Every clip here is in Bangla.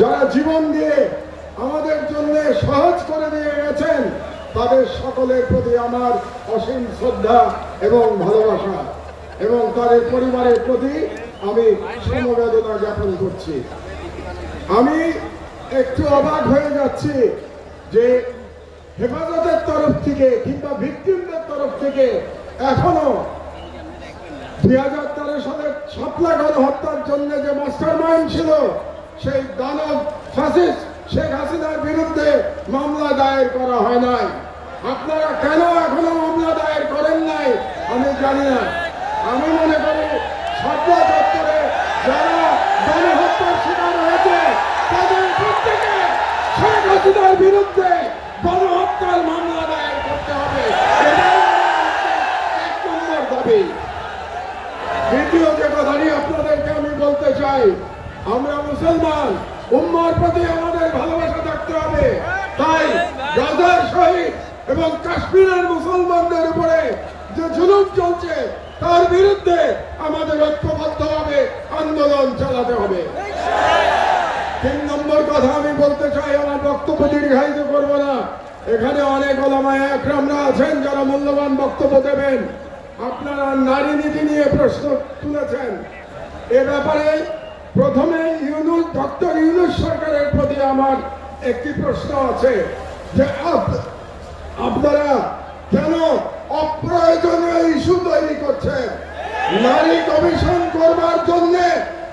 যারা জীবন দিয়ে আমাদের জন্য সহজ করে দিয়ে গেছেন, তাদের সকলের প্রতি আমার অসীম শ্রদ্ধা এবং ভালোবাসা, এবং তাদের পরিবারের প্রতি আমি সমবেদনা জ্ঞাপন করছি। আমি একটু অবাক হয়ে যাচ্ছি যে হেফাজতের তরফ থেকে কিংবা ভিকটিমদের তরফ থেকে এখনো 2013 সালের শাপলা গণহত্যার জন্য যে মাস্টার মাইন্ড ছিল, সেই দানব ফ্যাসিস্ট শেখ হাসিনার বিরুদ্ধে মামলা দায়ের করা হয় নাই। আপনারা কেন এখনো মামলা দায়ের করেন নাই আমি জানি না। আমি মনে করি শাপলা চত্বরে যারা গণহত্যার শিকার হয়েছে তাদের প্রত্যেকে শেখ হাসিনার বিরুদ্ধে গণহত্যার মামলা দায়ের করতে হবে, এটাই এক নম্বর দাবি। দ্বিতীয় যে কথাটি আপনাদেরকে আমি বলতে চাই, আমরা মুসলমান, উম্মার প্রতি আমাদের ভালোবাসা থাকতে হবে। তাই গাজার শহীদ এবং কাশ্মীরের মুসলমানদের উপরে যে জুলুম চলছে তার বিরুদ্ধে আমাদের ঐক্যবদ্ধভাবে আন্দোলন চালাতে হবে। 3 নম্বর কথা আমি বলতে চাই, আমার বক্তব্য দীর্ঘায়িত করব না। এখানে অনেক ওলামায়ে একরামরা আছেন যারা মূল্যবান বক্তব্য দেবেন। আপনারা নারী নীতি নিয়ে প্রশ্ন তুলেছেন। এ ব্যাপারে প্রথমে ডক্টর ইউনূস সরকারের প্রতি আমার একটি প্রশ্ন আছে যে আপনারা কেন অপ্রয়োজনীয় ইস্যু তৈরি করছেন? নারী কমিশন করবার জন্য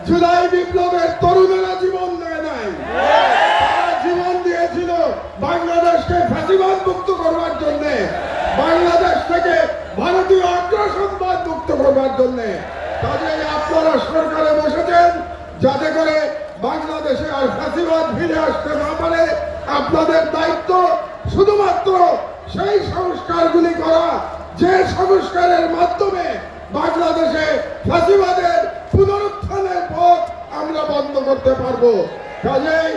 জুলাই বিপ্লবের তরুণেরা জীবন দেয় নাই, তারা জীবন দিয়েছিল বাংলাদেশকে ফ্যাসিবাদ মুক্ত করবার জন্য, বাংলাদেশ থেকে ভারতীয় আগ্রাসনবাদ মুক্ত করবার জন্য। কাজেই আপনারা সরকারে বসেছেন যাতে করে বাংলাদেশে আর ফ্যাসিবাদ ফিরে আসতে না পারে। আপনাদের দায়িত্ব শুধুমাত্র সেই সংস্কারগুলি করা যে সংস্কারের মাধ্যমে বাংলাদেশে ফ্যাসিবাদের পুনরুত্থানের পথ আমরা বন্ধ করতে পারবো। কাজেই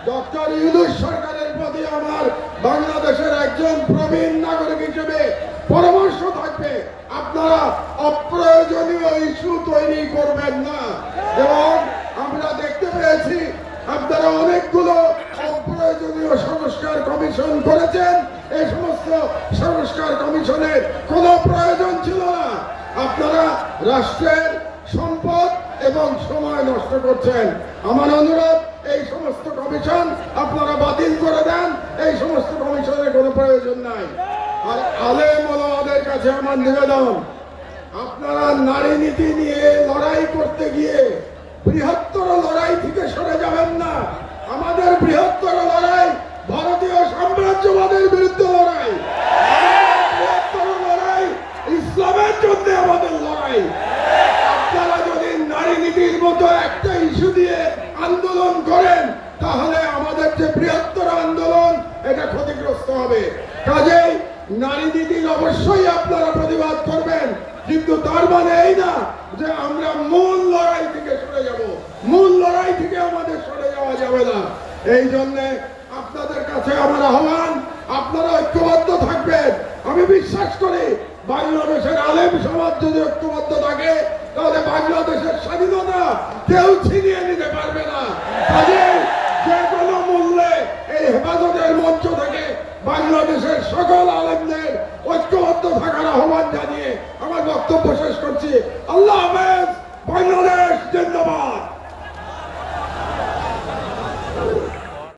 ডক্টর ইউনূস সরকারের প্রতি আমার বাংলাদেশের একজন প্রবীণ নাগরিক হিসেবে পরামর্শ থাকবে, আপনারা অপ্রয়োজনীয় ইস্যু তৈরি করবেন না। এবং আমরা দেখতে পেয়েছি আপনারা অনেকগুলো অপ্রয়োজনীয় সংস্কার কমিশন করেছেন। এই সমস্ত সংস্কার কমিশনের কোনো প্রয়োজন ছিল না। আপনারা রাষ্ট্রের সম্পদ এবং সময় নষ্ট করছেন। আমার অনুরোধ, এই সমস্ত কমিশন আপনারা বাতিল করে দেন। এই সমস্ত কমিশনের কোনো প্রয়োজন নাই। আর আলেম ওলামাদের কাছে আমার নিবেদন, আপনারা নারী নীতি নিয়ে লড়াই করতে গিয়ে বৃহত্তর লড়াই থেকে সরে যাবেন না। আমাদের বৃহত্তর লড়াই ভারতীয় সাম্রাজ্যবাদের বিরুদ্ধে লড়াই, বৃহত্তর লড়াই ইসলামের জন্য আমাদের লড়াই। আপনারা যদি নারী নীতির মতো একটা ইস্যু দিয়ে আন্দোলন করেন তাহলে আমাদের যে বৃহত্তর আন্দোলন এটা ক্ষতিগ্রস্ত হবে। কাজেই নারী নীতির অবশ্যই আপনারা প্রতিবাদ করবেন, কিন্তু তার মানে এই না যে আমরা মূল লড়াই থেকে সরে যাব। মূল লড়াই থেকে আমাদের সরে যাওয়া যাবে না। এই জন্য আপনাদের কাছে আমার আহ্বান, আপনারা ঐক্যবদ্ধ থাকবেন। আমি বিশ্বাস করি বাংলাদেশের আলেম সমাজ যদি ঐক্যবদ্ধ থাকে তাহলে বাংলাদেশের স্বাধীনতা কেউ ছিনিয়ে নিতে পারবে না। কাজেই যে কোনো মূল্যে এই হেফাজতের মঞ্চ থেকে বাংলাদেশের সকল আলেমদের ঐক্যবদ্ধ থাকার আহ্বান জানিয়ে আমার বক্তব্য শেষ করছি। আল্লাহ হাফেজ।